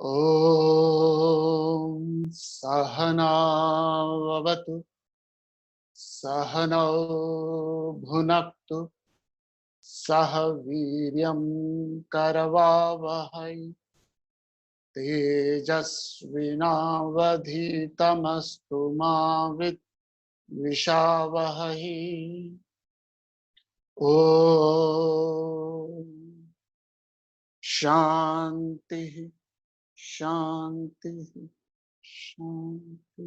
ॐ सहनावतु सहनौ भुनक्तु सह वीर्यं करवावहै तेजस्विनावधीतमस्तु मा विद्विषावहै। ॐ शांति शांति शांति।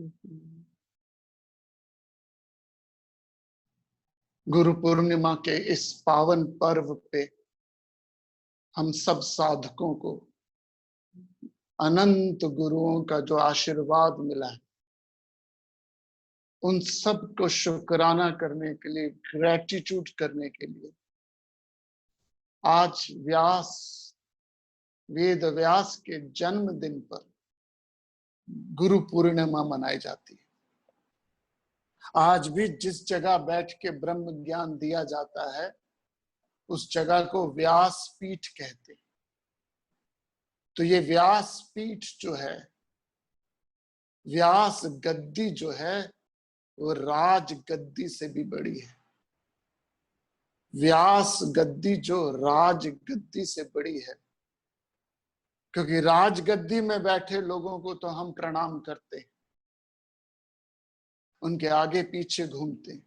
गुरु पूर्णिमा के इस पावन पर्व पे हम सब साधकों को अनंत गुरुओं का जो आशीर्वाद मिला है, उन सब को शुक्राना करने के लिए, ग्रेटिट्यूड करने के लिए आज वेद व्यास के जन्मदिन पर गुरु पूर्णिमा मनाई जाती है। आज भी जिस जगह बैठ के ब्रह्म ज्ञान दिया जाता है उस जगह को व्यास पीठ कहते हैं। तो ये व्यास पीठ जो है, व्यास गद्दी जो है, वो राज गद्दी से भी बड़ी है। व्यास गद्दी जो राज गद्दी से बड़ी है, क्योंकि राज गद्दी में बैठे लोगों को तो हम प्रणाम करते हैं, उनके आगे पीछे घूमते हैं।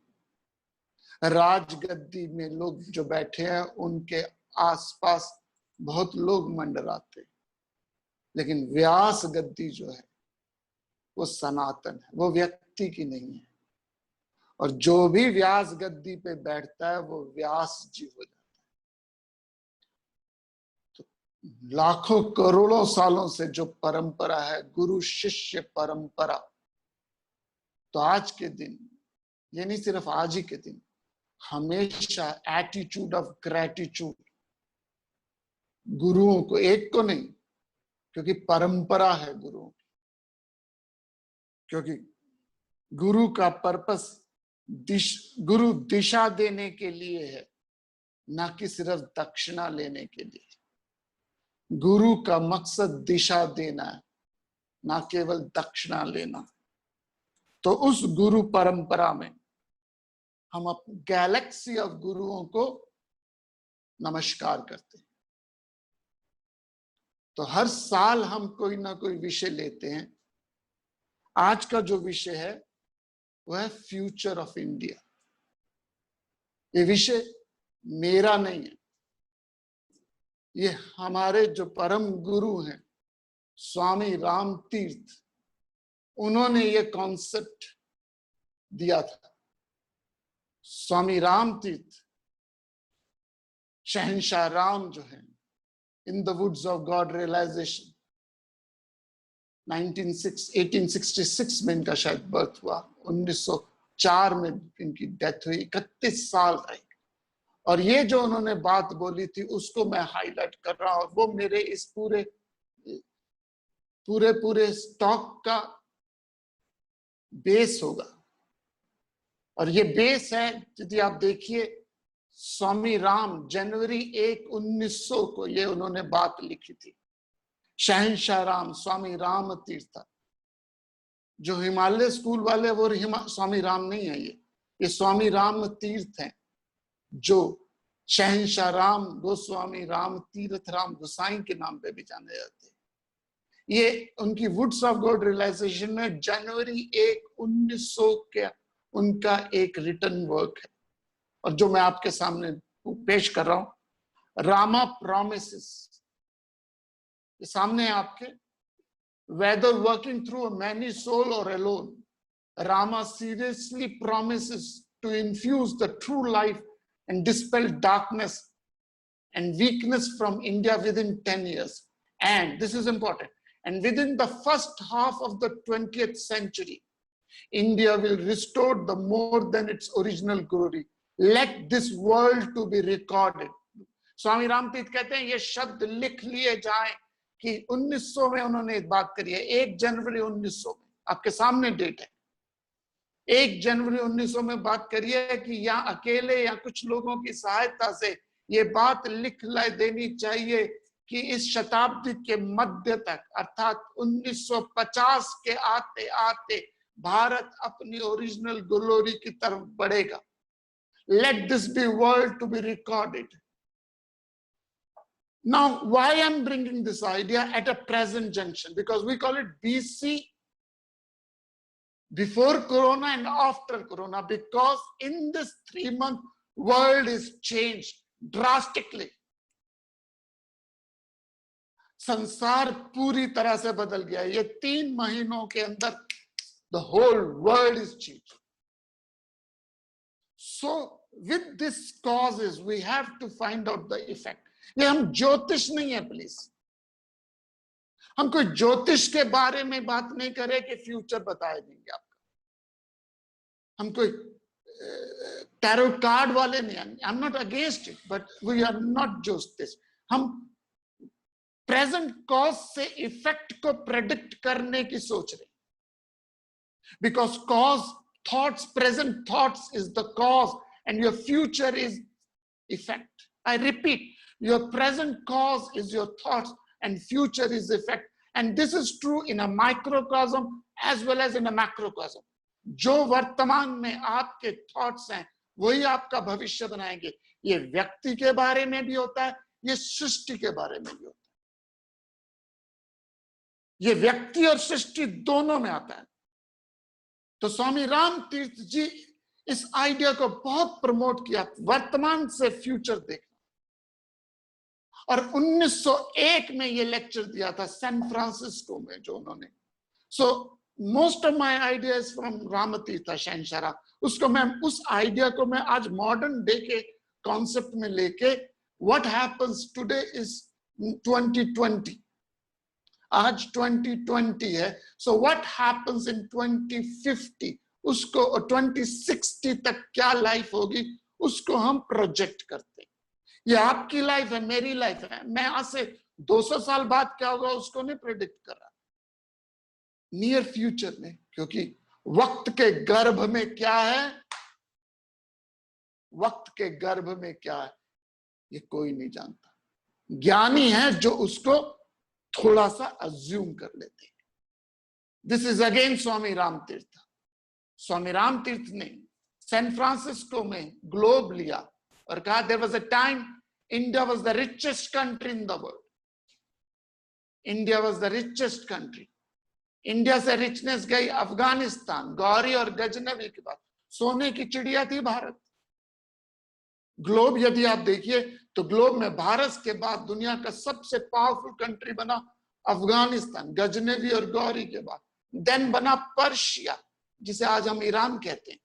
राजगद्दी में लोग जो बैठे हैं उनके आसपास बहुत लोग मंडराते हैं, लेकिन व्यास गद्दी जो है वो सनातन है, वो व्यक्ति की नहीं है। और जो भी व्यास गद्दी पे बैठता है वो व्यास जी हो जाता है। तो लाखों करोड़ों सालों से जो परंपरा है, गुरु शिष्य परंपरा, तो आज के दिन, ये नहीं सिर्फ आज ही के दिन, हमेशा एटीट्यूड ऑफ ग्रेटिट्यूड गुरुओं को, एक को नहीं, क्योंकि परंपरा है गुरुओं की, क्योंकि गुरु का पर्पस गुरु दिशा देने के लिए है, ना कि सिर्फ दक्षिणा लेने के लिए। गुरु का मकसद दिशा देना है, ना केवल दक्षिणा लेना। तो उस गुरु परंपरा में हम अपनी गैलेक्सी ऑफ गुरुओं को नमस्कार करते हैं। तो हर साल हम कोई ना कोई विषय लेते हैं। आज का जो विषय है वह है फ्यूचर ऑफ इंडिया। ये विषय मेरा नहीं है, ये हमारे जो परम गुरु हैं स्वामी राम तीर्थ, उन्होंने ये कॉन्सेप्ट दिया था। स्वामी राम तीर्थ शहंशाह राम जो है, in the woods of God realization, 1866 में इनका शायद बर्थ हुआ, 1904 में इनकी डेथ हुई, 31 साल रहे। और ये जो उन्होंने बात बोली थी उसको मैं हाईलाइट कर रहा हूं, और वो मेरे इस पूरे स्टॉक का बेस होगा। और ये बेस है, यदि आप देखिए, स्वामी राम जनवरी 1, 1900 को ये उन्होंने बात लिखी थी। शहंशाह राम स्वामी राम तीर्थ, जो हिमालय स्कूल वाले वो स्वामी राम नहीं है, ये स्वामी राम तीर्थ हैं, जो शहंशाह राम गोस्वामी राम तीर्थ राम गोसाई के नाम पे भी जाने जाते हैं। ये उनकी वुड्स ऑफ गॉड रियलाइजेशन में जनवरी 1, 1900 के उनका एक रिटन वर्क है, और जो मैं आपके सामने पेश कर रहा हूं, रामा प्रॉमिसेस, ये सामने है आपके। Whether working through a many soul or alone, Rama seriously promises to infuse the true life and dispel darkness and weakness from India within 10 years. And this is important. And within the first half of the 20th century, India will restore the more than its original glory. Let this world to be recorded. स्वामी रामतीर्थ कहते हैं ये शब्द लिख लिए जाएं कि 1900 में उन्होंने बात करी है। 1 जनवरी 1900 में, आपके सामने डेट है, 1 जनवरी 1900 में बात करी है कि या अकेले या कुछ लोगों की सहायता से ये बात लिख देनी चाहिए कि इस शताब्दी के मध्य तक अर्थात 1950 के आते आते भारत अपनी ओरिजिनल ग्लोरी की तरफ बढ़ेगा. Let this be world to be recorded. Now, why I'm bringing this idea at a present junction? Because we call it BC, before Corona and after Corona, because in this 3-month world is changed drastically. संसार पूरी तरह से बदल गया. ये 3 महीनों के अंदर the whole world is changed. So with this causes we have to find out the effect. ये हम ज्योतिष नहीं है प्लीज. हम कोई ज्योतिष के बारे में बात नहीं करें कि फ्यूचर बता देंगे आपका. हम कोई टैरो कार्ड वाले नहीं. I am not against it, but we are not ज्योतिष. हम प्रेजेंट कॉज से इफेक्ट को प्रेडिक्ट करने की सोच रहे. Because cause thoughts, present thoughts is the cause and your future is effect. I repeat, your present cause is your thoughts and future is effect. And this is true in a microcosm as well as in a macrocosm. जो वर्तमान में आपके thoughts हैं वही आपका भविष्य बनाएंगे. ये व्यक्ति के बारे में भी होता है, ये सृष्टि के बारे में भी होता है. ये व्यक्ति और सृष्टि दोनों में आता है. तो स्वामी राम तीर्थ जी इस आइडिया को बहुत प्रमोट किया, वर्तमान से फ्यूचर देखना. और 1901 में ये लेक्चर दिया था सैन फ्रांसिस्को में जो उन्होंने. So most of my ideas from Ramtirth शहंशाह. उसको मैं उस आइडिया को मैं आज मॉडर्न डे के कॉन्सेप्ट में लेके, व्हाट हैपेंस टुडे इज 2020. आज 2020 है. सो व्हाट हैपेंस इन 2050, उसको 2060 तक क्या लाइफ होगी उसको हम प्रोजेक्ट करते हैं. ये आपकी लाइफ है, मेरी लाइफ है. मैं आज से 200 साल बाद क्या होगा उसको नहीं प्रेडिक्ट कर रहा, नियर फ्यूचर में. क्योंकि वक्त के गर्भ में क्या है, वक्त के गर्भ में क्या है ये कोई नहीं जानता. ज्ञानी है जो उसको थोड़ा सा अज्यूम कर लेते हैं. दिस इज अगेन स्वामी राम तीर्थ. स्वामी राम तीर्थ ने सैन फ्रांसिस्को में ग्लोब लिया और कहा there was a time India was the richest country in the world. India was the richest country. India से रिचनेस गई अफगानिस्तान. गौरी और गजनवी के बाद सोने की चिड़िया थी भारत. ग्लोब यदि आप देखिए तो ग्लोब में भारत के बाद दुनिया का सबसे पावरफुल कंट्री बना अफगानिस्तान, गजनवी और गौरी के बाद. देन बना पर्शिया, जिसे आज हम ईरान कहते हैं.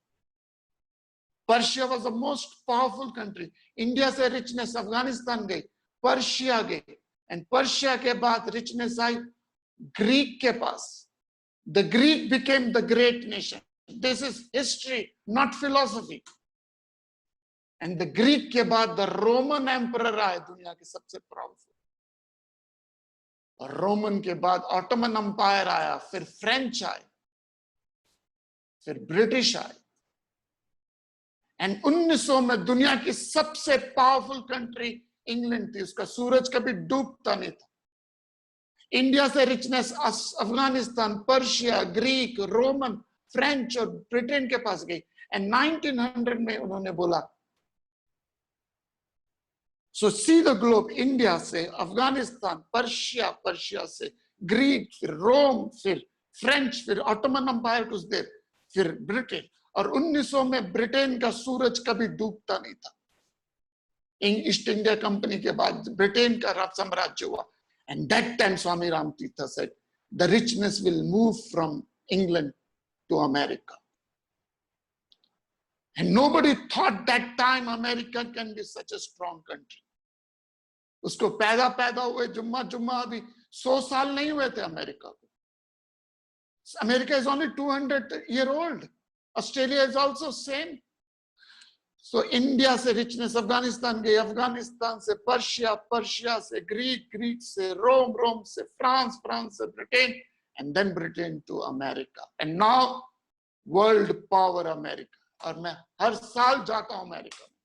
Persia was the most powerful country. India से रिचनेस अफगानिस्तान गई, पर्शिया गई. एंड पर्शिया के बाद रिचनेस आई ग्रीक के पास. The Greek became the great nation. This is history not philosophy. And the Greek के बाद द रोमन एम्परर आए, दुनिया के सबसे पावरफुल. और रोमन के बाद ऑटोमन एम्पायर आया, फिर फ्रेंच आए, फिर ब्रिटिश आए. एंड 1900 में दुनिया की सबसे पावरफुल कंट्री इंग्लैंड थी. उसका सूरज कभी डूबता नहीं था. इंडिया से richness Afghanistan, Persia, Greek, Roman, French और ब्रिटेन के पास गई. एंड 1900 में उन्होंने बोला, सो सी द ग्लोब. इंडिया से अफगानिस्तान, पर्शिया, पर्शिया से ग्रीक, फिर रोम, फिर फ्रेंच, फिर ऑटोमन एम्पायर कुछ देर, फिर ब्रिटेन. और 1900 में ब्रिटेन का सूरज कभी डूबता नहीं था. ईस्ट इंडिया कंपनी के बाद ब्रिटेन का साम्राज्य हुआ. And that time Swami Ram तीर्थ said the richness will move from England to America. And nobody thought that time America can be such a strong country. उसको पैदा हुए जुम्मा अभी 100 साल नहीं हुए थे अमेरिका को. America is only 200-year old. Australia is also same. So India से richness अफगानिस्तान गई, अफगानिस्तान से पर्शिया, पर्शिया से ग्रीक, ग्रीक से रोम, रोम से फ्रांस, फ्रांस से Britain, and then Britain to America. And now world power America. और मैं हर साल जाता हूं अमेरिका में.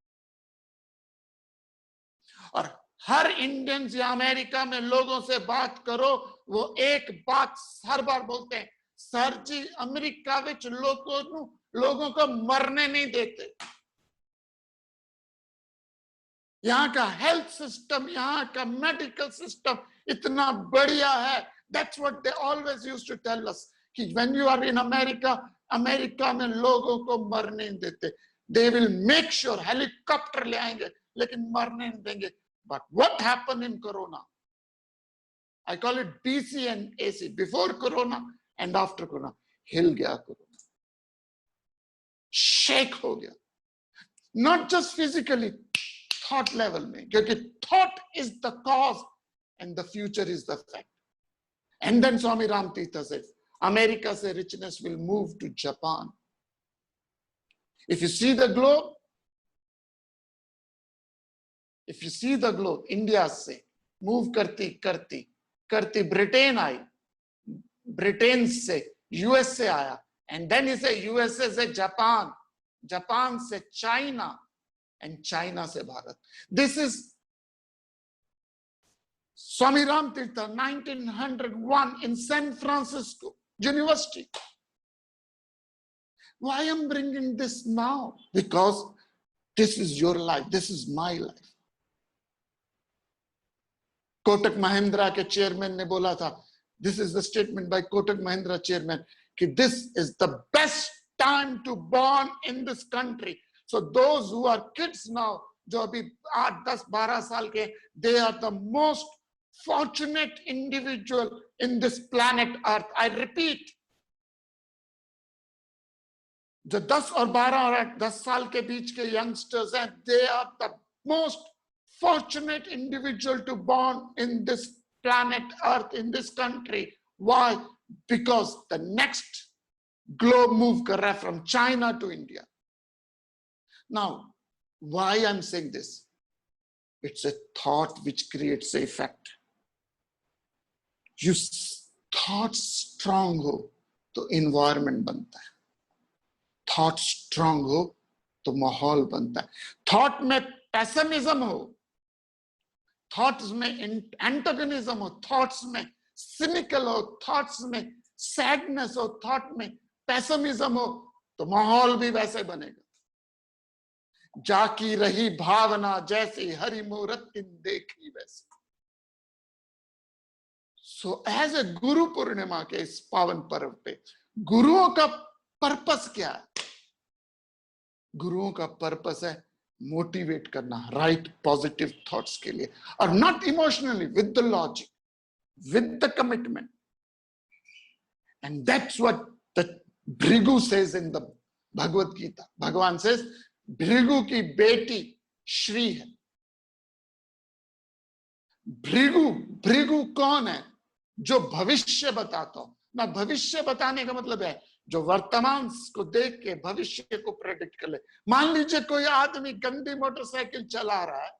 और हर इंडियंस या अमेरिका में लोगों से बात करो, वो एक बात हर बार बोलते हैं, सर जी अमेरिका विच लोगों को मरने नहीं देते। यहाँ का हेल्थ सिस्टम, यहाँ का मेडिकल सिस्टम इतना बढ़िया है। That's what they always used to tell us कि when you are in America, America में लोगों को मरने नहीं देते। They will make sure helicopter ले आएंगे लेकिन मरने नहीं देंगे। But what happened in corona, I call it BC and AC, before corona and after corona. हिल गया कोरोना, शेक हो गया, not just physically, thought level में, क्योंकि thought is the cause and the future is the fact. And then Swami Ram तीर्थ said, America से richness will move to Japan. If you see the globe, if you see the globe, India से मूव करती करती करती Britain आई, Britain से USA आया, एंड देन इसे यूएसए से जापान, जापान से China, and China se Bharat. This is Swami Ram Tirtha, 1901 in San Francisco University. Why I'm bringing this now? Because this is your life, this is my life. Kotak Mahindra के chairman ने बोला था, this is the statement by Kotak Mahindra chairman, कि this is the best time to born in this country. So those who are kids now, जो अभी 8, 10, 12 साल के, they are the most fortunate individual in this planet Earth. I repeat, जो 10 और 12 और 10 साल के बीच के youngsters हैं, they are the most fortunate individual to born in this planet Earth, in this country. Why? Because the next globe move कर रहा है from China to India. Now, why I'm saying this? It's a thought which creates an effect. You thought strong हो तो environment बनता है, thought strong हो तो माहौल बनता है। thought में pessimism हो, thoughts में antagonism हो, thoughts में cynical हो, thoughts में sadness हो, thought में pessimism हो, तो माहौल भी वैसे बनेगा। जाकी रही भावना जैसे हरि मूरत देखी वैसे। So as a Guru Purnima के इस पावन पर्व पे गुरुओं का पर्पस क्या है? गुरुओं का पर्पस है मोटिवेट करना राइट पॉजिटिव थॉट्स के लिए, और not emotionally, with the logic, with the commitment. And that's what the Bhrigu says in the Bhagwat Gita. Bhagwan says Bhrigu की बेटी श्री है। भृगु, भृगु कौन है? जो भविष्य बताता हो ना। भविष्य बताने का मतलब है जो वर्तमान को देख के भविष्य को प्रेडिक्ट कर ले। मान लीजिए कोई आदमी गंदी मोटरसाइकिल चला रहा है,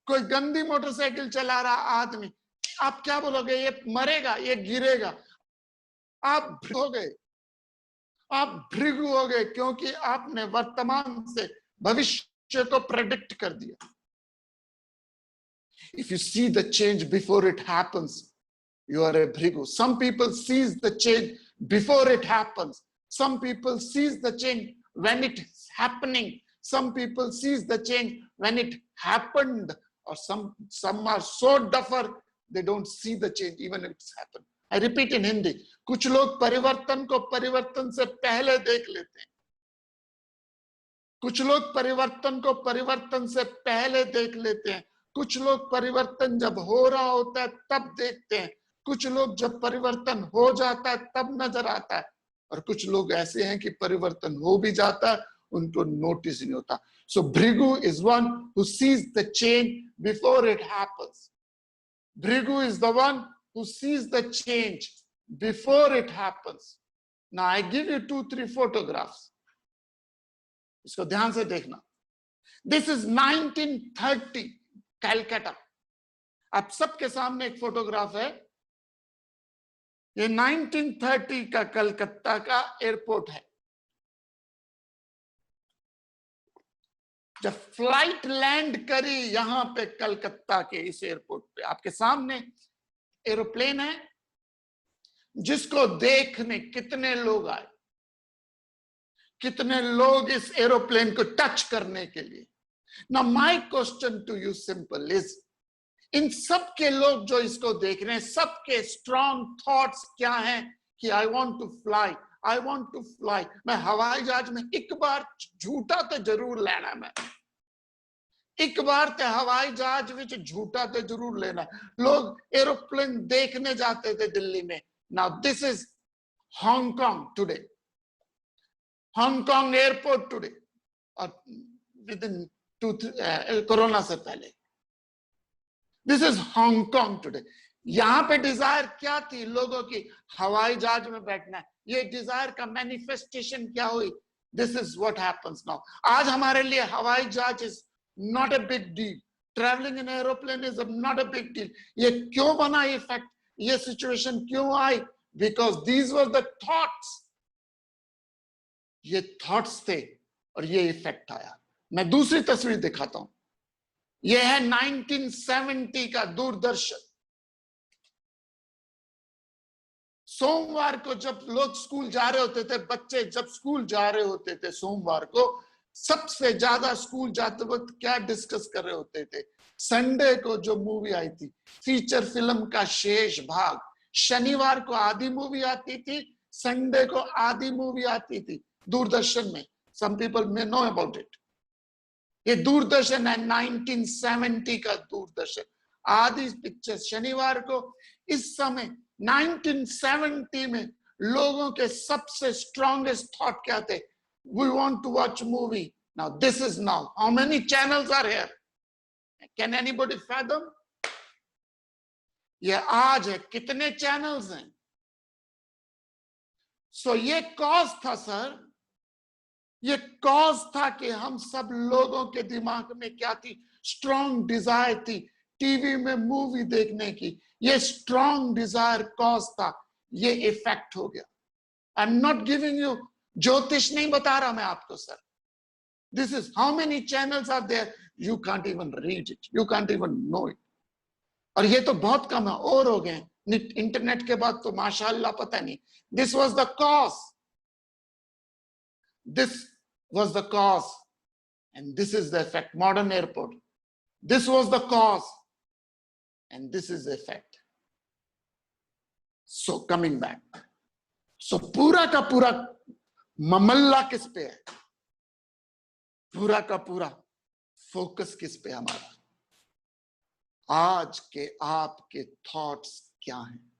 कोई गंदी मोटरसाइकिल चला रहा आदमी, आप क्या बोलोगे? ये मरेगा, ये गिरेगा। आप हो गए, आप भृगु हो गए, क्योंकि आपने वर्तमान से भविष्य को प्रेडिक्ट कर दिया। If you see the change before it happens, you are a bhrigu. Some people sees the change before it happens. Some people sees the change when it's happening. Some people sees the change when it happened. Or some are so duffer, they don't see the change even if it's happened. I repeat in Hindi. कुछ लोग परिवर्तन को परिवर्तन से पहले देख लेते हैं। कुछ लोग परिवर्तन को परिवर्तन से पहले देख लेते हैं। कुछ लोग परिवर्तन जब हो रहा होता है तब देखते हैं। कुछ लोग जब परिवर्तन हो जाता है तब नजर आता है। और कुछ लोग ऐसे हैं कि परिवर्तन हो भी जाता है, उनको नोटिस नहीं होता। So Bhrigu is one who sees the change before it happens. Bhrigu is the one who sees the change before it happens. Now I give you 2-3 photographs. इसको ध्यान से देखना। This is 1930 Calcutta. आप सबके सामने एक फोटोग्राफ है। ये 1930 का कलकत्ता का एयरपोर्ट है। जब फ्लाइट लैंड करी यहां पे कलकत्ता के इस एयरपोर्ट पे, आपके सामने एरोप्लेन है जिसको देखने कितने लोग आए, कितने लोग इस एरोप्लेन को टच करने के लिए। Now my question to you simple is, in सब के लोग जो इसको देख रहे हैं, सबके स्ट्रॉन्ग थॉट्स क्या हैं कि I want to fly, I want to fly. मैं हवाई जहाज में एक बार झूठा तो जरूर लेना, मैं एक बार ते हवाई जहाज विच झूठा तो जरूर लेना। लोग एरोप्लेन देखने जाते थे दिल्ली में। Now this is Hong Kong today, Hong Kong airport today, और विद इन कोरोना से पहले, दिस इज हांगकांग टुडे। यहां पे डिजायर क्या थी लोगों की? हवाई जहाज में बैठना है। ये डिजायर का मैनिफेस्टेशन क्या हुई? This is what happens now. आज हमारे लिए हवाई जहाज is not a big deal, travelling in aeroplane is not a big deal. ये क्यों बना ये फैक्ट, ये सिचुएशन क्यों आई? Because these were the thoughts, ये थॉट्स थे और ये इफेक्ट आया। मैं दूसरी तस्वीर दिखाता हूं। यह है 1970 का दूरदर्शन। सोमवार को जब लोग स्कूल जा रहे होते थे, बच्चे जब स्कूल जा रहे होते थे सोमवार को, सबसे ज्यादा स्कूल जाते वक्त क्या डिस्कस कर रहे होते थे? संडे को जो मूवी आई थी, फीचर फिल्म का शेष भाग। शनिवार को आधी मूवी आती थी, संडे को आधी मूवी आती थी दूरदर्शन में। Some people may know about it. ये दूरदर्शन है 1970 का दूरदर्शन। आधी पिक्चर शनिवार को। इस समय 1970 में लोगों के सबसे स्ट्रॉन्गेस्ट थॉट क्या थे? We want to watch movie. Now this is now how many channels are here? Can anybody fathom? ये आज है, कितने चैनल्स हैं? सो ये कॉज था सर, ये कॉज था कि हम सब लोगों के दिमाग में क्या थी? स्ट्रॉन्ग डिजायर थी टीवी में मूवी देखने की। ये स्ट्रॉन्ग डिजायर कॉज था, ये इफेक्ट हो गया। I am not giving you, ज्योतिष नहीं बता रहा मैं आपको sir. This is how many channels are there, you can't even read it, you can't even know it. और ये तो बहुत कम है, और हो गए इंटरनेट के बाद तो माशाअल्लाह पता नहीं। This was the cause, this was the cause, and this is the effect. Modern airport, this was the cause and this is the effect. So coming back, so पूरा का पूरा ममल्ला किस पे है? पूरा का पूरा फोकस किस पे? हमारा आज के आपके थॉट्स क्या हैं?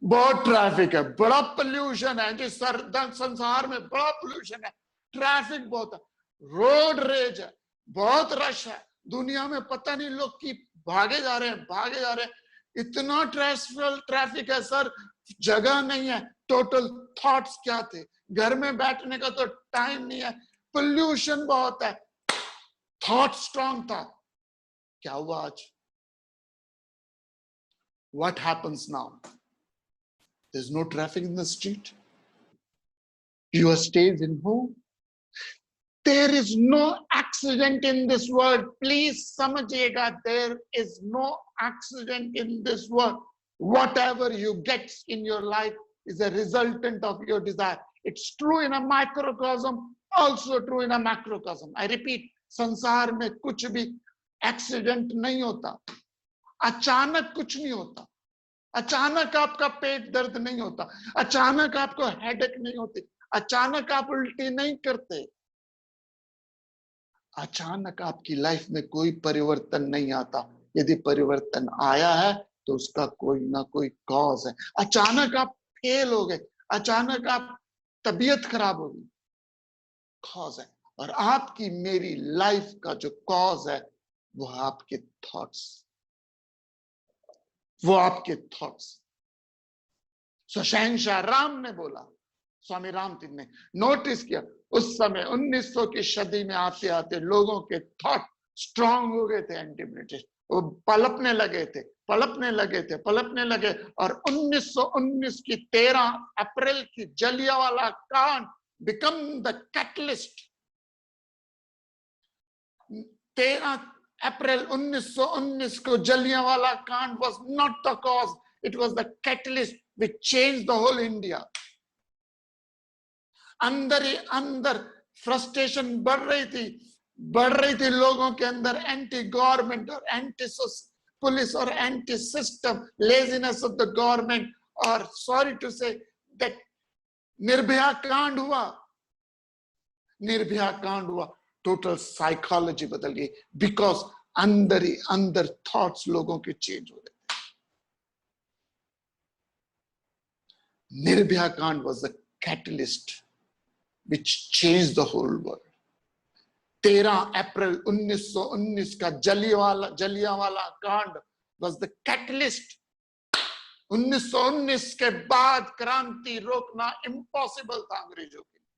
बहुत ट्रैफिक है, बड़ा पोल्यूशन है जी, संसार में बड़ा पोल्यूशन है, ट्रैफिक बहुत है, रोड रेज है, बहुत रश है दुनिया में, पता नहीं लोग की भागे जा रहे हैं, भागे जा रहे हैं, इतना ट्रैफिक है सर, जगह नहीं है। टोटल थॉट्स क्या थे? घर में बैठने का तो टाइम नहीं है, पोल्यूशन बहुत है, थॉट स्ट्रॉन्ग था। क्या हुआ आज? What happens now? There's no traffic in the street. You are staying in home. There is no accident in this world. Please समझिएगा, there is no accident in this world. Whatever you get in your life is a resultant of your desire. It's true in a microcosm, also true in a macrocosm. I repeat, संसार में कुछ भी accident नहीं होता, अचानक कुछ नहीं होता। अचानक आपका पेट दर्द नहीं होता, अचानक आपको हेडेक नहीं होती, अचानक आप उल्टी नहीं करते, अचानक आपकी लाइफ में कोई परिवर्तन नहीं आता। यदि परिवर्तन आया है तो उसका कोई ना कोई कॉज है। अचानक आप फेल हो गए, अचानक आप तबीयत खराब हो गई, कॉज है। और आपकी मेरी लाइफ का जो कॉज है वो आपके थॉट्स, वो आपके थॉट्स। सो शहंशाह राम ने बोला, स्वामी रामतीर्थ ने नोटिस किया, उस समय 1900 की सदी में आते आते लोगों के थॉट स्ट्रांग हो गए थे एंटी ब्रिटिश, वो पलपने लगे थे, पलपने लगे थे, पलपने लगे। और 1919 की 13 अप्रैल की जलियांवाला कांड बिकम द कैटलिस्ट 13 अप्रैल 1919 को जलियांवाला कांड was not the cause, it was the catalyst which changed the whole India. अंदर ही अंदर फ्रस्ट्रेशन बढ़ रही थी लोगों के अंदर, एंटी गवर्नमेंट और एंटी पुलिस और anti system, laziness of the government, और sorry to say that Nirbhaya कांड हुआ, टोटल साइकोलॉजी बदल गई, बिकॉज अंदर ही अंदर थॉट्स लोगों के चेंज हो रहे थे. निर्भया कांड was the catalyst which changed the whole world. 13 अप्रैल 1919 का जलियांवाला कांड was the catalyst. 1919 के बाद क्रांति रोकना impossible था अंग्रेजों के लिए,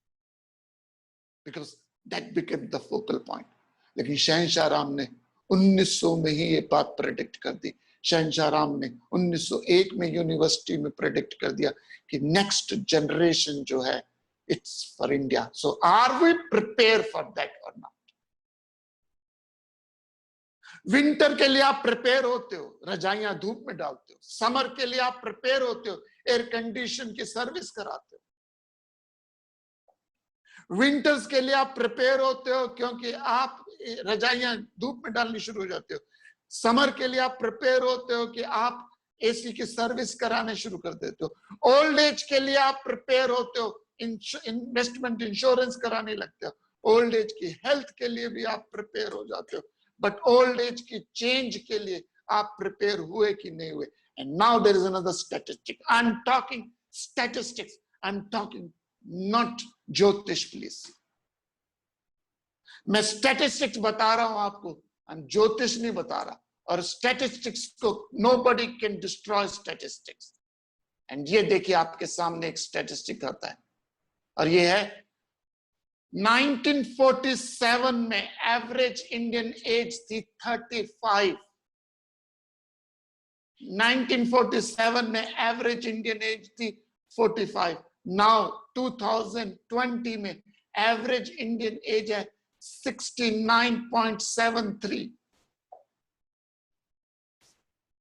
because that became the focal point. लेकिन शहंशाह राम ने 1900 में ही ये बात प्रेडिक्ट कर दी. शहंशाह राम ने 1901 में यूनिवर्सिटी में प्रेडिक्ट कर दिया कि नेक्स्ट जनरेशन जो है, it's for India. So are we prepared for that or not? Winter के लिए आप प्रिपेयर होते हो, रजाइयां धूप में डालते हो. समर के लिए आप प्रिपेयर होते हो, एयर कंडीशन की सर्विस कराते हो. विंटर्स के लिए आप प्रिपेयर होते हो क्योंकि आप रजाइयां धूप में डालनी शुरू हो जाते हो. समर के लिए आप प्रिपेयर होते हो कि आप एसी की सर्विस कराने शुरू कर देते हो. ओल्ड एज के लिए आप प्रिपेयर होते हो, इन्वेस्टमेंट इंश्योरेंस कराने लगते हो. ओल्ड एज की हेल्थ के लिए भी आप प्रिपेयर हो जाते हो. बट ओल्ड एज की चेंज के लिए आप प्रिपेयर हुए कि नहीं हुए? And now there is another statistic. I am talking statistics, I am talking not ज्योतिष प्लीज. मैं स्टैटिस्टिक्स बता रहा हूं आपको, हम ज्योतिष नहीं बता रहा. और स्टैटिस्टिक्स को nobody can destroy statistics. And ये देखिए आपके सामने एक स्टैटिस्टिक आता है, और ये है 1947 में एवरेज इंडियन एज थी 35. 1947 में एवरेज इंडियन एज थी 45. नाउ 2020 में एवरेज इंडियन एज है 69.73.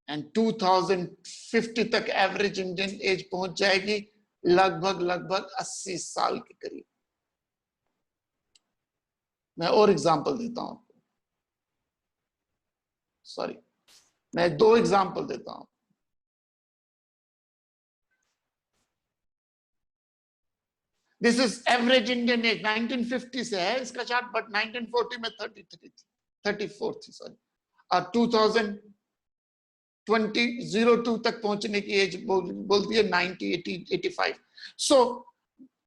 एंड 2050 तक एवरेज इंडियन एज पहुंच जाएगी लगभग 80 साल के करीब. मैं और एग्जांपल देता हूं आपको, सॉरी मैं 2 एग्जांपल देता हूं. This is average Indian age 1950 से है इसका चार्ट, बट 1940 में 34 थी सॉरी, और 2002 तक पहुंचने की एज बोलती है 90, 80, 85. सो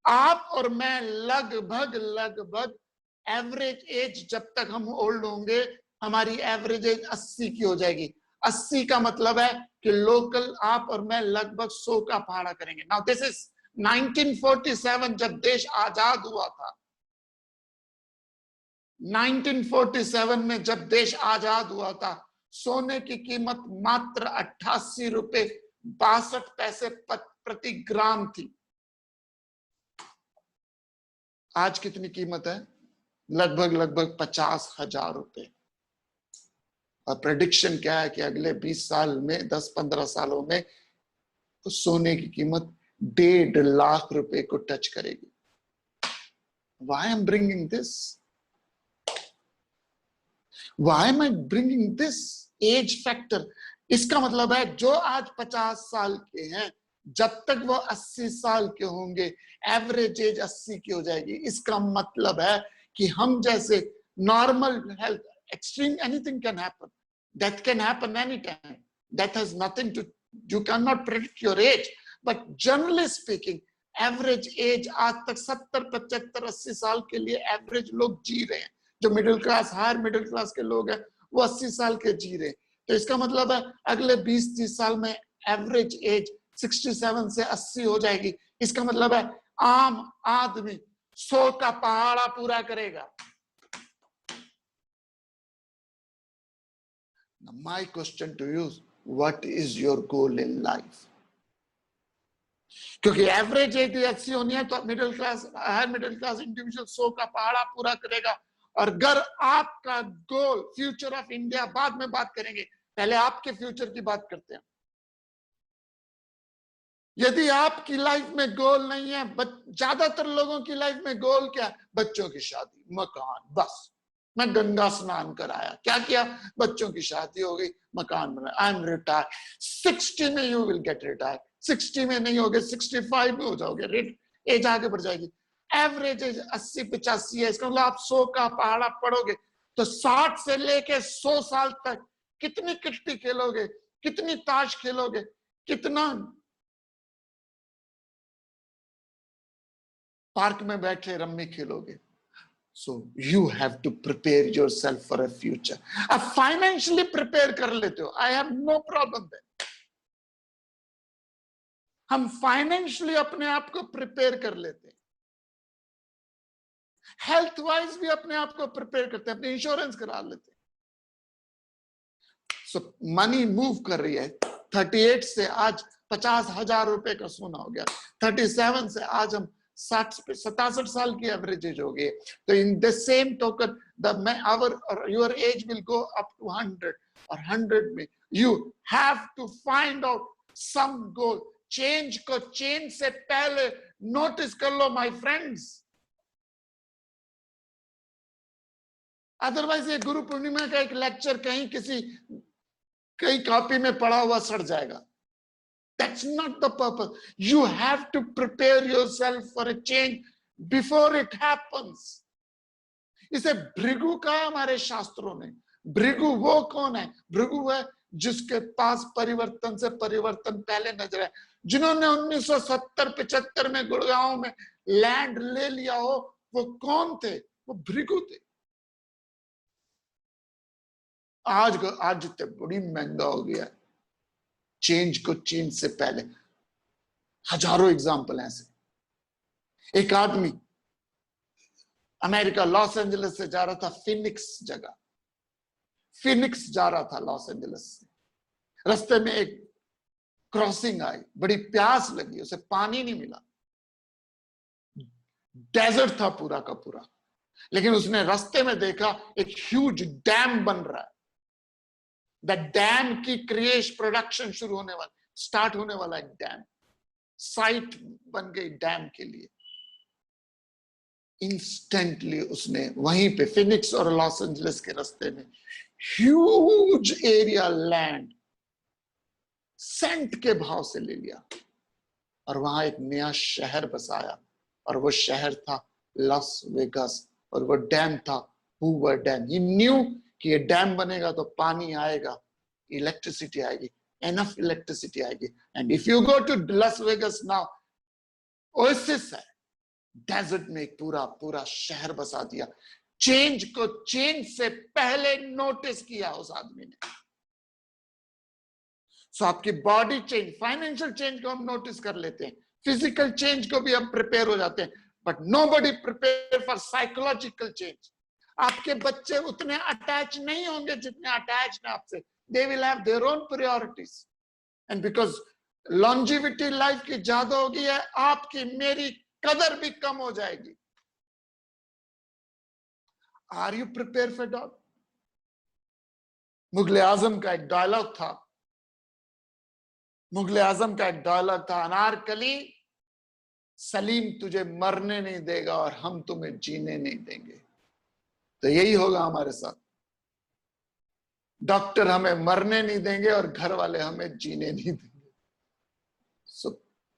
आप और मैं लगभग एवरेज एज, जब तक हम ओल्ड होंगे हमारी एवरेज एज 80 की हो जाएगी. 80 का मतलब है कि लोकल आप और मैं लगभग 100 का पहाड़ा करेंगे. नाउ दिस इज 1947 जब देश आजाद हुआ था. 1947 में जब देश आजाद हुआ था, सोने की कीमत मात्र 88 रुपए 62 पैसे प्रति ग्राम थी. आज कितनी कीमत है? लगभग 50,000 रुपए. और प्रेडिक्शन क्या है कि अगले 20 साल में, 10-15 सालों में तो सोने की कीमत 1.5 लाख रुपए को टच करेगी. Why am bringing this? Why am I bringing this age factor? इसका मतलब है जो आज 50 साल के हैं, जब तक वो 80 साल के होंगे एवरेज एज 80 की हो जाएगी. इसका मतलब है कि हम जैसे normal health, extreme, anything can happen, that can happen any time, that has nothing to, you can not predict your age. But generally speaking average age आज तक 70, 75, 80 साल के लिए एवरेज लोग जी रहे हैं. जो middle class, higher middle class के लोग हैं वो 80 साल के जी रहे हैं. तो इसका मतलब है अगले 20-30 साल में एवरेज एज 67 से 80 हो जाएगी. इसका मतलब है आम आदमी 100 का पहाड़ा पूरा करेगा. Now my question to you, what is your goal in life? क्योंकि एवरेज एज 80 होनी है तो middle class, higher middle class individual 100 का पहाड़ा पूरा करेगा. और अगर आपका गोल, फ्यूचर ऑफ इंडिया बाद में बात करेंगे, पहले आपके फ्यूचर की बात करते हैं। यदि आपकी लाइफ में गोल नहीं है, ज्यादातर लोगों की लाइफ में गोल क्या है? बच्चों की शादी, मकान, बस मैं गंगा स्नान कराया, क्या किया? बच्चों की शादी हो गई, मकान बना, आई एम रिटायर। 60 में यू विल गेट रिटायर, 60 में नहीं होगे 65 में हो जाओगे, एज आगे बढ़ जाएगी। एवरेज एज 80-85 है, इसका मतलब आप 100 का पहाड़ा पढ़ोगे तो 60 से लेके 100 साल तक कितनी किट्टी खेलोगे, कितनी ताश खेलोगे, कितना पार्क में बैठे रम्मी खेलोगे। So you have to prepare yourself for a future. अब फाइनेंशियली प्रिपेयर कर लेते हो, I have no problem there. हम फाइनेंशियली अपने आप को प्रिपेयर कर लेते हैं, हेल्थ वाइज भी अपने आप को प्रिपेयर करते हैं, अपने इंश्योरेंस करा लेते हैं। सो मनी मूव कर रही है, 38 से आज 50,000 रुपए का सोना हो गया, 37 से आज हम 67 साल की एवरेज एज हो गई। तो in the same token your age will go up to 100 और 100 में you have to find out some goal. Change को चेंज से पहले नोटिस कर लो माय फ्रेंड्स, अदरवाइज ये गुरु पूर्णिमा का एक लेक्चर कहीं कॉपी में पड़ा हुआ सड़ जाएगा। That's not the purpose. You have to prepare yourself for a change before it happens. इसे भृगु कहा हमारे शास्त्रों ने। भृगु वो कौन है? भृगु है जिसके पास परिवर्तन से परिवर्तन पहले नजर है, जिन्होंने 1970-75 में गुड़गांव में लैंड ले लिया हो। वो कौन थे? वो भृगु थे। आज तो बड़ी महंगा हो गया, चेंज को चेंज से पहले। हजारों एग्जाम्पल हैं ऐसे। एक आदमी अमेरिका लॉस एंजलिस से जा रहा था फिनिक्स जगह, फिनिक्स जा रहा था लॉस एंजलिस से। रास्ते में एक क्रॉसिंग आई, बड़ी प्यास लगी, उसे पानी नहीं मिला, डेजर्ट था पूरा का पूरा। लेकिन उसने रास्ते में देखा एक ह्यूज डैम बन रहा है। द डैम की क्रिएशन प्रोडक्शन शुरू होने वाला, स्टार्ट होने वाला एक डैम, साइट बन गई डैम के लिए। इंस्टेंटली उसने वहीं पे फिनिक्स और लॉस एंजलिस के रास्ते में ह्यूज एरिया लैंड सेंट के भाव से ले लिया और वहां एक नया शहर बसाया, और वो शहर था लॉस वेगास, और वो डैम था हूवर डैम। ही न्यू कि ये डैम बनेगा तो पानी आएगा, इलेक्ट्रिसिटी आएगी, एनफ इलेक्ट्रिसिटी आएगी। And if you go to Las Vegas now, oasis है, डेजर्ट में एक पूरा शहर बसा दिया। चेंज को चेंज से पहले नोटिस किया उस आदमी ने। सो आपकी बॉडी चेंज, फाइनेंशियल चेंज को हम नोटिस कर लेते हैं, फिजिकल चेंज को भी हम प्रिपेयर हो जाते हैं, but nobody prepare for psychological change. आपके बच्चे उतने अटैच नहीं होंगे जितने अटैच हैं आपसे। They will have their own priorities, and because longevity life की ज्यादा होगी है, आपकी मेरी कदर भी कम हो जाएगी। Are you prepare for that? Mughal-e Azam का एक डायलॉग था, मुगले आजम का एक डायलॉग था, अनारकली सलीम तुझे मरने नहीं देगा और हम तुम्हें जीने नहीं देंगे। तो यही होगा हमारे साथ। डॉक्टर हमें मरने नहीं देंगे और घर वाले हमें जीने नहीं देंगे। सो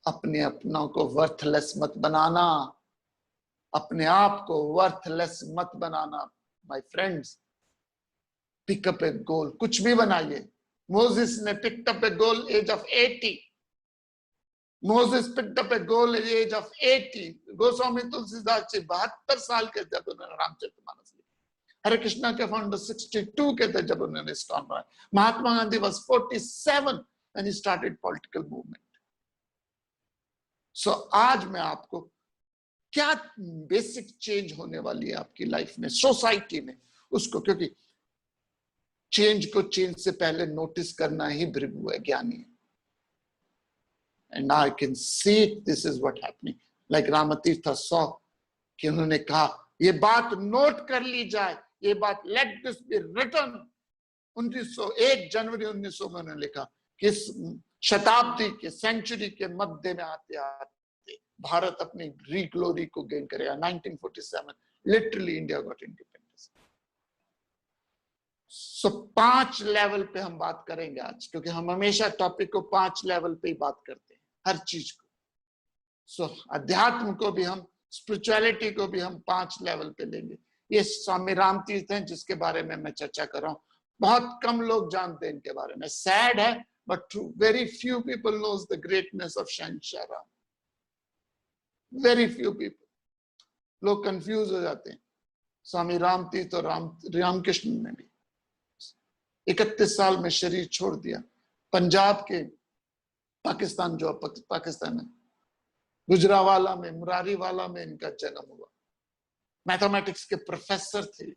अपने अपनों को वर्थलेस मत बनाना, अपने आप को वर्थलेस मत बनाना my friends. Pick up a goal, कुछ भी बनाइए। मोसेस ने picked up a goal age of 80। Moses picked up a goal at the age of 80. Goswami Tulsidas ji 72 साल के जब उन्होंने रामचरितमानस लिखा। हरे कृष्णा के फाउंडर 62 के थे जब उन्होंने स्टार्ट किया। Mahatma Gandhi was 47 when he started political movement. So आज मैं आपको क्या बेसिक चेंज होने वाली है आपकी लाइफ में, सोसाइटी में, उसको, क्योंकि चेंज को चेंज से पहले नोटिस करना ही भृगु है, ज्ञानी है। And I can see this is what happening. Like Ramatirtha saw कि उन्होंने कहा ये बात नोट कर ली जाए, ये बात लेट दिस बी रिटन। 1 जनवरी 1900 में उन्होंने लिखा कि इस शताब्दी के सेंचुरी के मध्य में आते आते भारत अपनी रीग्लोरी को गेन करेगा। 1947 लिटरली इंडिया गॉट इंडिपेंडेंस। सो 5 लेवल पे हम बात करेंगे आज, क्योंकि हम हमेशा टॉपिक को 5 लेवल पे ही बात करते हैं, हर चीज को। सो अध्यात्म को भी हम, स्पिरिचुअलिटी को भी हम 5 लेवल पे लेंगे। ये स्वामी राम तीर्थ हैं जिसके बारे में मैं चर्चा कर रहा हूं। बहुत कम लोग जानते हैं इनके बारे में, सैड है but true. Very few people knows the greatness of शहंशाह राम, वेरी फ्यू पीपल। लोग कंफ्यूज हो जाते हैं। स्वामी राम तीर्थ और रामकृष्ण ने भी 31 साल में शरीर छोड़ दिया। पंजाब के पाकिस्तान, जो पाकिस्तान है, गुजरावाला में, मुरारीवाला में इनका जन्म हुआ। मैथमेटिक्स के प्रोफेसर थे।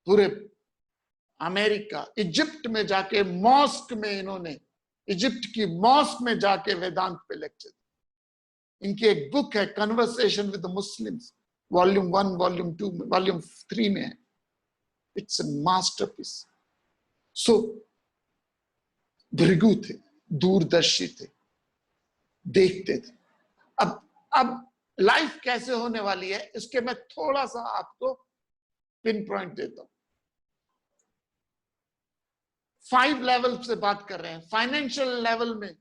पूरे अमेरिका, इजिप्ट में जाके मॉस्क में इन्होंने, इजिप्ट की मॉस्क में जाके वेदांत पे लेक्चर। इनकी एक बुक है conversation with the Muslims, volume 1, volume 2, volume 3 में है। It's a masterpiece. So Bhrigu थे, दूरदर्शी थे, देखते थे। अब लाइफ कैसे होने वाली है इसके मैं थोड़ा सा आपको पिन पॉइंट देता हूं। 5 लेवल से बात कर रहे हैं। फाइनेंशियल लेवल में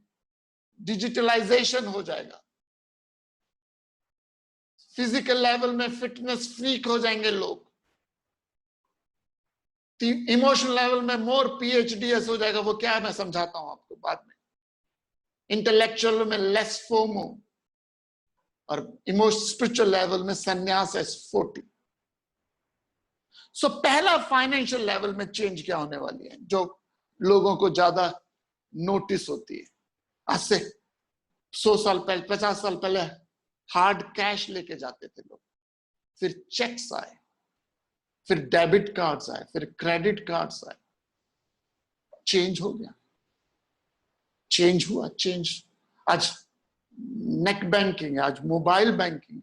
डिजिटलाइजेशन हो जाएगा। फिजिकल लेवल में फिटनेस फ्रीक हो जाएंगे लोग। इमोशनल लेवल में मोर PhDs हो जाएगा। वो क्या है मैं समझाता हूं आपको बाद में। इंटेलेक्चुअल में लेस फोमो, और स्पिरिचुअल लेवल में संन्यास S40। सो पहला फाइनेंशियल लेवल में चेंज क्या होने वाली है, जो लोगों को ज्यादा नोटिस होती है। आज से 100 साल पहले, 50 साल पहले हार्ड कैश लेके जाते थे लोग, फिर चेक्स आए, फिर डेबिट कार्ड्स आए, फिर क्रेडिट कार्ड्स आए। चेंज हो गया, चेंज हुआ, चेंज। आज नेट बैंकिंग है, आज मोबाइल बैंकिंग है,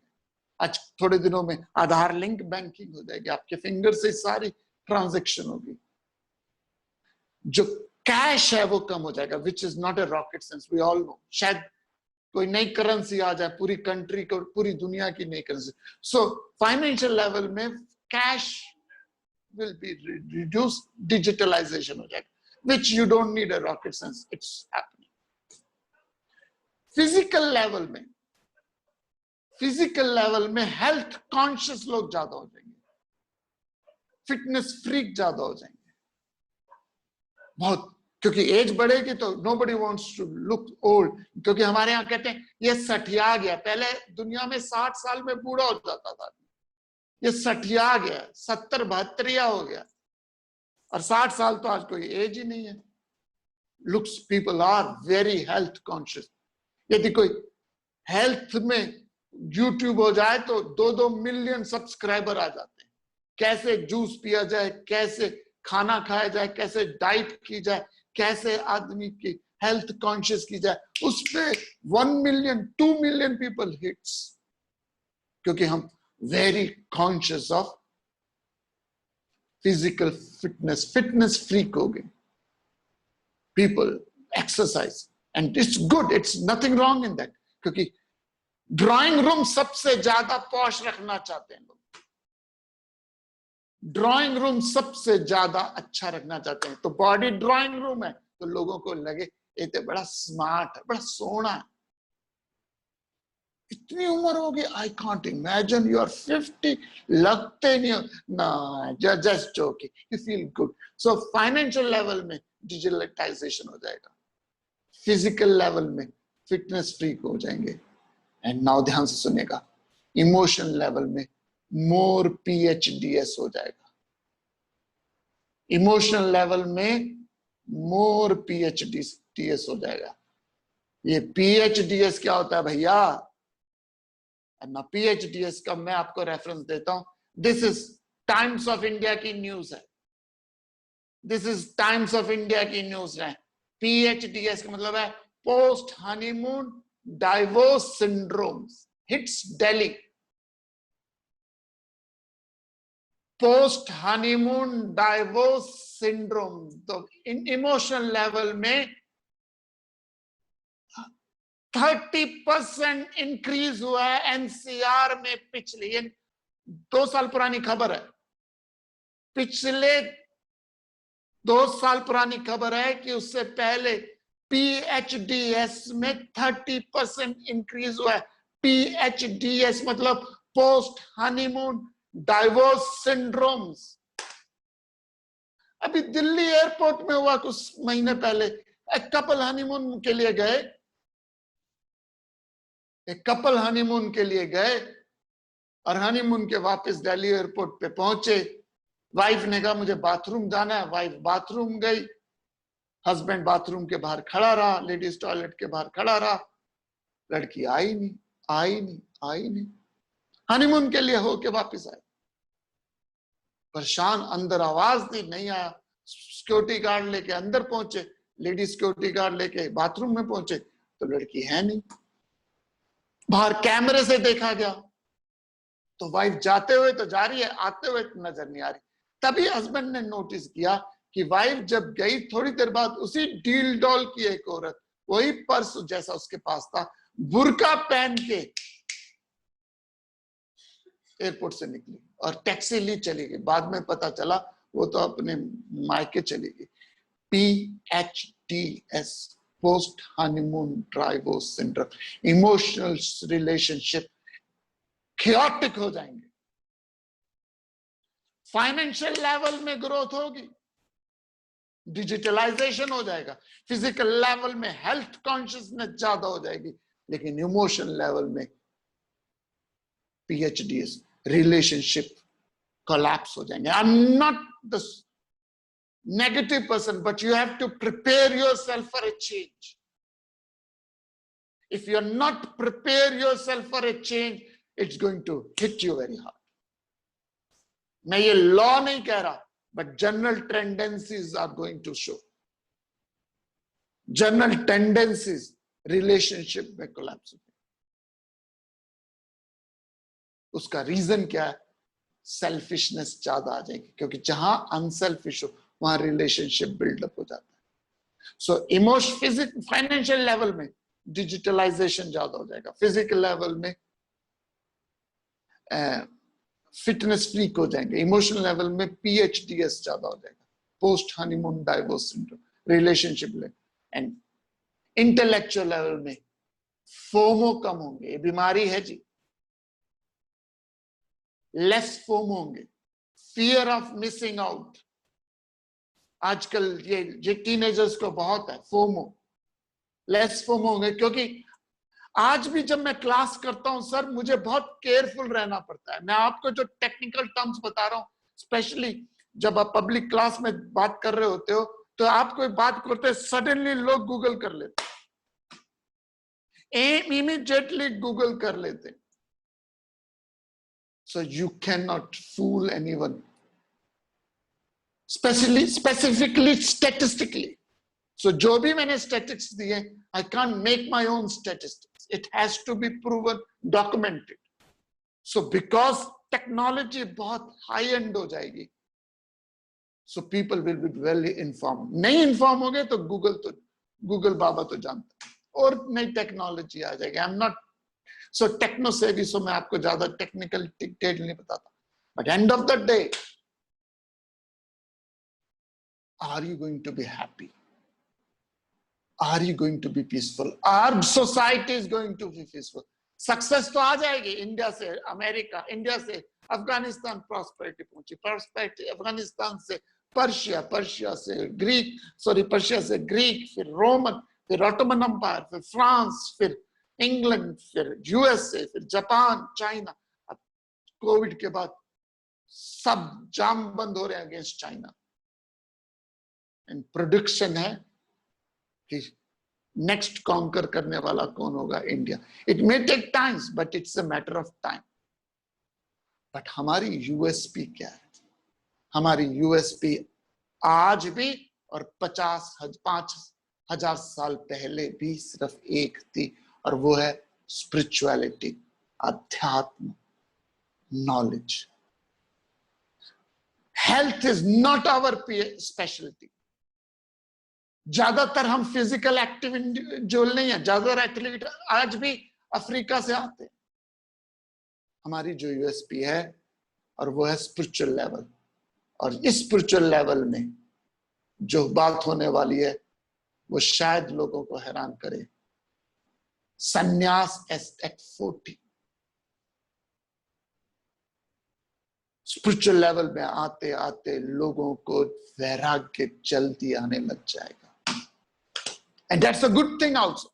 आज थोड़े दिनों में आधार लिंक बैंकिंग हो जाएगी। आपके फिंगर से सारी ट्रांजैक्शन होगी। जो कैश है वो कम हो जाएगा, which is not a rocket science, we all know. शायद कोई नई करेंसी आ जाए, पूरी कंट्री को, पूरी दुनिया की नई करेंसी। सो फाइनेंशियल लेवल में cash will be reduced, digitalization हो जाएगा, which you don't need a rocket science, it's happening. Physical level में हेल्थ कॉन्शियस लोग ज्यादा हो जाएंगे, फिटनेस फ्रीक ज्यादा हो जाएंगे बहुत, क्योंकि एज बढ़ेगी तो nobody wants to look old। क्योंकि हमारे यहाँ कहते हैं ये सठिया गया। पहले दुनिया में 60 साल में बूढ़ा हो जाता था, ये सठिया गया, 70-72 हो गया। और 60 साल तो आज कोई एज ही नहीं है। Looks, people are very health conscious. यदि कोई हेल्थ में यूट्यूब हो जाए तो 2-2 मिलियन सब्सक्राइबर आ जाते हैं। कैसे जूस पिया जाए, कैसे खाना खाया जाए, कैसे डाइट की जाए, कैसे आदमी की हेल्थ कॉन्शियस की जाए, उस पे 1 मिलियन 2 मिलियन पीपल हिट्स। क्योंकि हम very conscious of physical fitness freak हो गए। People exercise and it's good, it's nothing wrong in that. क्योंकि ड्राइंग रूम सबसे ज्यादा पॉश रखना चाहते हैं लोग, ड्राइंग रूम सबसे ज्यादा अच्छा रखना चाहते हैं। तो बॉडी ड्राइंग रूम है तो लोगों को लगे ये तो बड़ा स्मार्ट है, बड़ा सोना है। इतनी उम्र हो गई, I can't imagine you are 50, लगते नहीं हो ना, just joking, you feel good. So financial level में डिजिटलाइजेशन हो जाएगा, फिजिकल लेवल में फिटनेस फ्रीक हो जाएंगे। एंड नाउ ध्यान से सुनेगा, इमोशन लेवल में मोर PhDs हो जाएगा। इमोशनल लेवल में मोर PhDs हो जाएगा। ये PhDs क्या होता है भैया? ना PhDs का मैं आपको रेफरेंस देता हूं। This is times of India की न्यूज है, this is times of India की न्यूज है। PhDs का मतलब है post honeymoon divorce syndrome hits Delhi. Post honeymoon divorce syndrome, तो इन इमोशनल लेवल में 30% इंक्रीज हुआ है एनसीआर में। पिछले 2 साल पुरानी खबर है, पिछले 2 साल पुरानी खबर है कि उससे पहले PHDS में 30% इंक्रीज हुआ है। PHDS मतलब पोस्ट हनीमून डाइवोर्स सिंड्रोम्स। अभी दिल्ली एयरपोर्ट में हुआ कुछ महीने पहले, एक कपल हनीमून के लिए गए, एक कपल हनीमून के लिए गए और हनीमून के वापस दिल्ली एयरपोर्ट पे पहुंचे। वाइफ ने कहा मुझे बाथरूम जाना है, वाइफ बाथरूम गई, हस्बैंड बाथरूम के बाहर खड़ा रहा, लेडीज टॉयलेट के बाहर खड़ा रहा, लड़की आई नहीं, आई नहीं, आई नहीं। हनीमून के लिए होके वापस आए, परेशान, अंदर आवाज दी, नहीं आया। सिक्योरिटी गार्ड लेके अंदर पहुंचे, लेडी सिक्योरिटी गार्ड लेके बाथरूम में पहुंचे तो लड़की है नहीं। बाहर कैमरे से देखा गया तो वाइफ जाते हुए तो जा रही है, आते हुए नजर नहीं आ रही। तभी हस्बैंड ने नोटिस किया कि वाइफ जब गई थोड़ी देर बाद उसी डील डॉल की एक औरत वही पर्स जैसा उसके पास था, बुर्का पहन के एयरपोर्ट से निकली और टैक्सी ली, चली गई। बाद में पता चला वो तो अपने मायके चली गई। PHDS, post honeymoon divorce syndrome, emotional relationship chaotic हो जाएंगे। फाइनेंशियल लेवल में ग्रोथ होगी, डिजिटलाइजेशन हो जाएगा, फिजिकल लेवल में हेल्थ कॉन्शियसनेस ज्यादा हो जाएगी, लेकिन इमोशनल लेवल में PHDS, रिलेशनशिप कोलैप्स हो जाएंगे। I am not the negative person, but you have to prepare yourself for a change. If you are not prepare yourself for a change, it's going to hit you very hard. मैं ये law नहीं कह रहा, but general tendencies are going to show. General tendencies relationship में collapse होते हैं। उसका reason क्या है? सेल्फिशनेस ज्यादा आ जाएगी, क्योंकि जहां अनसेल्फिश हो वहां रिलेशनशिप बिल्डअप हो जाता है। सो इमोशन, फिजिक, फाइनेंशियल लेवल में डिजिटलाइजेशन ज्यादा हो जाएगा, फिजिकल लेवल में फिटनेस फ्रीक हो जाएंगे, इमोशनल लेवल में PHDS ज्यादा हो जाएगा, post honeymoon divorce syndrome, relationship level, and intellectual level में फोमो कम होंगे। ये बीमारी है जी, लेस फोमो होंगे, फियर ऑफ मिसिंग आउट। आजकल ये टीनेजर्स को बहुत है फोमो, लेस फोमो होंगे। क्योंकि आज भी जब मैं क्लास करता हूं सर, मुझे बहुत केयरफुल रहना पड़ता है। मैं आपको जो टेक्निकल टर्म्स बता रहा हूं, स्पेशली जब आप पब्लिक क्लास में बात कर रहे होते हो, तो आप कोई बात करते सडनली लोग गूगल कर लेते, इमीडिएटली गूगल कर लेते। So you can not fool anyone, specifically statistically. So जो भी मैंने स्टैटिस्टिक्स दिए, I can't make my own statistics, it has to be proven, documented. So because technology बहुत high end हो जाएगी, so people will be well informed. नहीं inform हो गए तो गूगल बाबा तो जानता है, और नई टेक्नोलॉजी आ जाएगी। I am not so techno savvy, so मैं आपको ज्यादा टेक्निकल डिटेल नहीं बताता, but end of the day, are you going to be happy? Are you going to be peaceful? Our society is going to be peaceful. Success तो आ जाएगी, India से America, India से Afghanistan prosperity पहुंची, prosperity Afghanistan से Persia, Persia से Greek, Persia से Greek, फिर Roman, फिर ऑटोमन एम्पायर, फिर फ्रांस, फिर इंग्लैंड, फिर USA, फिर जापान, चाइना। अब कोविड के बाद सब जाम बंद हो रहे हैं अगेंस्ट चाइना, एंड प्रोडिक्शन है कि नेक्स्ट कॉन्कर करने वाला कौन होगा? India. It may take times, but it's a matter of time. But हमारी यूएसपी क्या है? हमारी यूएसपी आज भी और 5,000 साल पहले भी सिर्फ एक थी, और वो है स्पिरिचुअलिटी, अध्यात्म, knowledge. Health is not our speciality. ज्यादातर हम फिजिकल एक्टिव इंडिविजुअल नहीं है, ज्यादातर एथलीट आज भी अफ्रीका से आते हैं। हमारी जो यूएसपी है और वो है स्पिरिचुअल लेवल, और इस स्पिरिचुअल लेवल में जो बात होने वाली है वो शायद लोगों को हैरान करे। संन्यास एट 40। स्पिरिचुअल लेवल में आते आते लोगों को वैराग्य जल्दी आने लग जाएगा, and that's a good thing also.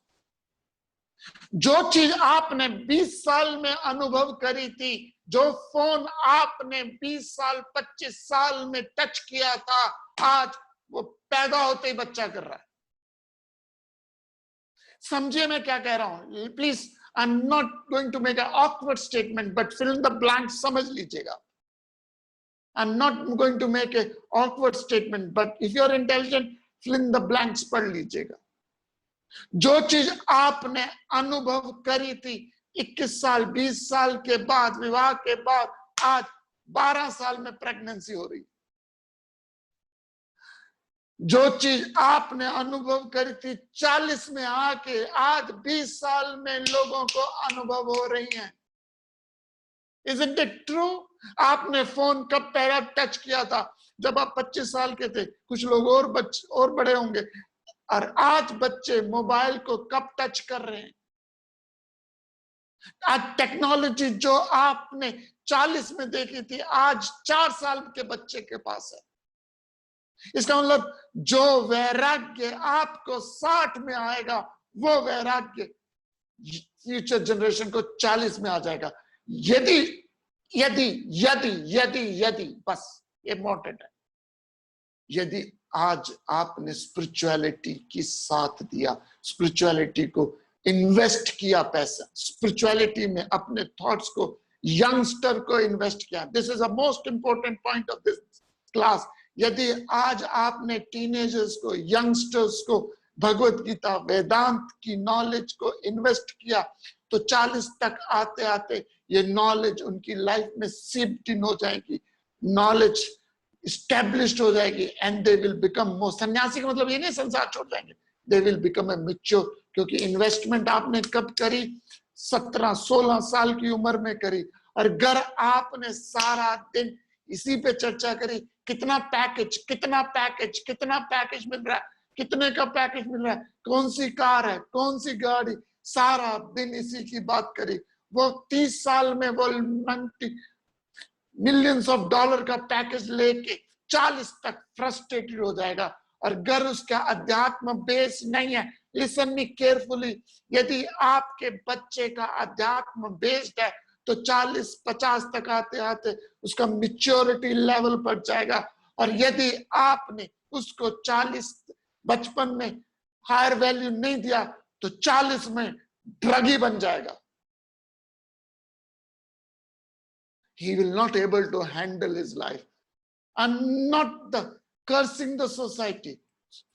जो चीज आपने 20 साल में अनुभव करी थी, जो फोन आपने 20 साल 25 साल में टच किया था, आज वो पैदा होते ही बच्चा कर रहा है। समझिए मैं क्या कह रहा हूं, please I am not going to make a awkward statement, but fill in the blank समझ लीजिएगा। I am not going to make a awkward statement, but if you are intelligent fill in the blanks पढ़ लीजिएगा। जो चीज आपने अनुभव करी थी 21 साल 20 साल के बाद, विवाह के बाद, आज 12 साल में प्रेगनेंसी हो रही। जो चीज आपने अनुभव करी थी 40 में आके आज 20 साल में लोगों को अनुभव हो रही है। Isn't it true? आपने फोन कब पहला टच किया था? जब आप 25 साल के थे। कुछ लोग और बड़े होंगे। और आज बच्चे मोबाइल को कब टच कर रहे हैं? आज टेक्नोलॉजी जो आपने 40 में देखी थी, आज 4 साल के बच्चे के पास है। इसका मतलब जो वैराग्य आपको 60 में आएगा, वो वैराग्य फ्यूचर जनरेशन को 40 में आ जाएगा। यदि यदि यदि यदि यदि बस इम्पोर्टेंट है, यदि आज आपने स्पिरिचुअलिटी की साथ दिया, स्पिरिचुअलिटी को इन्वेस्ट किया, पैसा स्पिरिचुअलिटी में अपने थॉट्स को, यंगस्टर को इन्वेस्ट किया। This is a most important point of this class. यदि आज आपने टीनेजर्स को, यंगस्टर्स को भगवत गीता, वेदांत की नॉलेज को इन्वेस्ट किया, तो 40 तक आते आते ये नॉलेज उनकी लाइफ में सीप्ड इन हो जाएगी, नॉलेज एस्टेब्लिश्ड हो जाएगी, and they will become more. सन्यासी का मतलब ये नहीं संसार छोड़ जाएंगे, they will become a mature. क्योंकि इन्वेस्टमेंट आपने कब करी? 17-16 साल की उम्र में करी। और अगर आपने सारा दिन इसी पे चर्चा करी, कितना पैकेज, कितना पैकेज, कितना पैकेज मिल रहा है, कितने का पैकेज मिल रहा है, कौन सी कार है, कौन सी गाड़ी, सारा दिन इसी की बात करी, वो 30 साल में वो मिलियंस ऑफ डॉलर का पैकेज लेके 40 तक फ्रस्ट्रेटेड हो जाएगा। और अगर उसका अध्यात्म बेस नहीं है, लिसन मी केयरफुली, यदि आपके बच्चे का अध्यात्म बेस्ड है तो 40-50 तक आते आते उसका मैच्योरिटी लेवल बढ़ जाएगा। और यदि आपने उसको 40 बचपन में हायर वैल्यू नहीं दिया तो 40 में ड्रगी बन जाएगा। He will not able to handle his life. And not the cursing the society.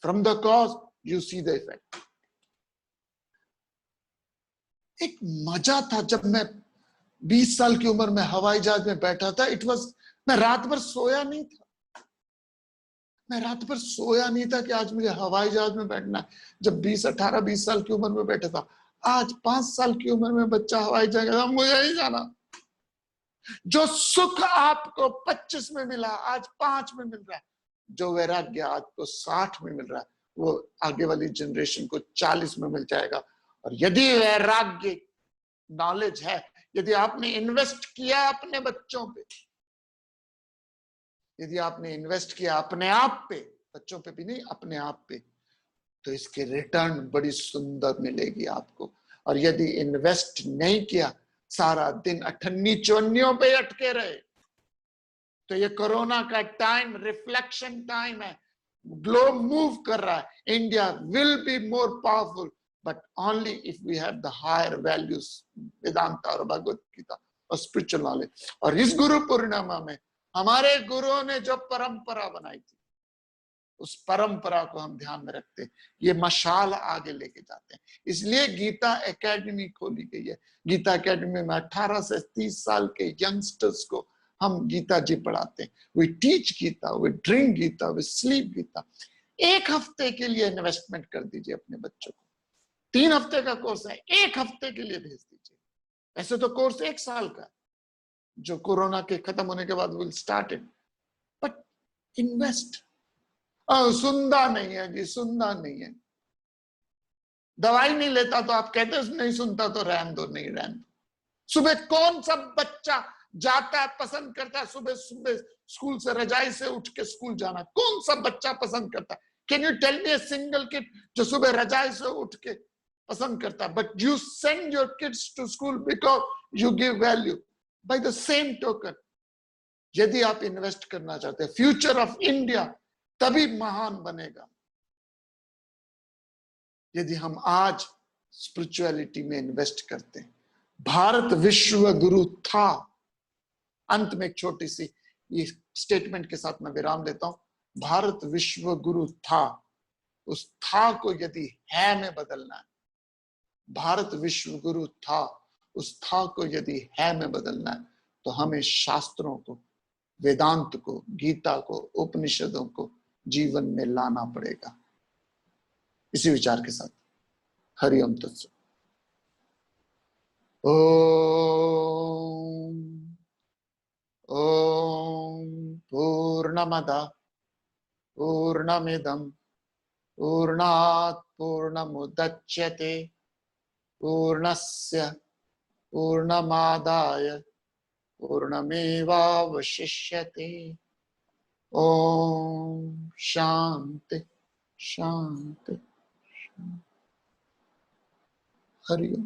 From the cause, you see the effect. एक मजा था जब मैं 20 साल की उम्र में हवाई जहाज में बैठा था। इट वॉज, मैं रात भर सोया नहीं था, मैं रात भर सोया नहीं था कि आज मुझे हवाई जहाज में बैठना है। जब 18-20 साल की उम्र में बैठा था, आज 5 साल की उम्र में बच्चा हवाई जहाज, मुझे ही जाना। जो सुख आपको 25 में मिला आज 5 में मिल रहा है, जो वैराग्य आपको 60 में मिल रहा है वो आगे वाली जनरेशन को 40 में मिल जाएगा। और यदि वैराग्य नॉलेज है, यदि आपने इन्वेस्ट किया अपने बच्चों पे, यदि आपने इन्वेस्ट किया अपने आप पे, बच्चों पे भी नहीं, अपने आप पे, तो इसके रिटर्न बड़ी सुंदर मिलेगी आपको। और यदि इन्वेस्ट नहीं किया, सारा दिन अठन्नी चोनियों पे अटके रहे, तो ये कोरोना का टाइम रिफ्लेक्शन टाइम है। ग्लोब मूव कर रहा है। India will be more powerful, but only if we have the higher values, Vedanta और भगवत गीता और स्पिरिचुअल नॉलेज। और इस गुरु पूर्णिमा में हमारे गुरुओं ने जो परंपरा बनाई थी, उस परंपरा को हम ध्यान में रखते हैं, ये मशाल आगे लेके जाते हैं। इसलिए गीता एकेडमी खोली गई है। गीता एकेडमी में 18 से 30 साल के यंगस्टर्स को हम गीता जी पढ़ाते हैं, we teach Gita, we drink Gita, we sleep Gita. एक हफ्ते के लिए इन्वेस्टमेंट कर दीजिए अपने बच्चों को, 3 हफ्ते का कोर्स है, 1 हफ्ते के लिए भेज दीजिए। ऐसे तो कोर्स 1 साल का, जो कोरोना के खत्म होने के बाद will start it, but invest. सुनता नहीं है जी, सुनता नहीं है, दवाई नहीं लेता तो आप कहते नहीं सुनता तो रहन दो, नहीं रहन दो। सुबह कौन सा बच्चा जाता है, पसंद करता है सुबह सुबह स्कूल से रजाई से उठ के स्कूल जाना? कौन सा बच्चा पसंद करता है? Can you tell me a single kid जो सुबह रजाई से उठ के पसंद करता है? But you send your kids to school because you give value. By the same token, यदि आप इन्वेस्ट करना चाहते हैं, फ्यूचर ऑफ इंडिया तभी महान बनेगा यदि हम आज स्पिरिचुअलिटी में इन्वेस्ट करते हैं। भारत विश्व गुरु था। अंत में एक छोटी सी ये स्टेटमेंट के साथ मैं विराम देता हूं। भारत विश्व गुरु था, उस था को यदि है में बदलना है, भारत विश्व गुरु था, उस था को यदि है में बदलना है, तो हमें शास्त्रों को, वेदांत को, गीता को, उपनिषदों को जीवन में लाना पड़ेगा। इसी विचार के साथ हरिओम तत्सत। ओम ओम पूर्णमदा पूर्णमिदं पूर्णात् पूर्णमुदच्यते पूर्णस्य पूर्णमादाय पूर्णमेवावशिष्यते। ओम शांति शांति। हरि ओम।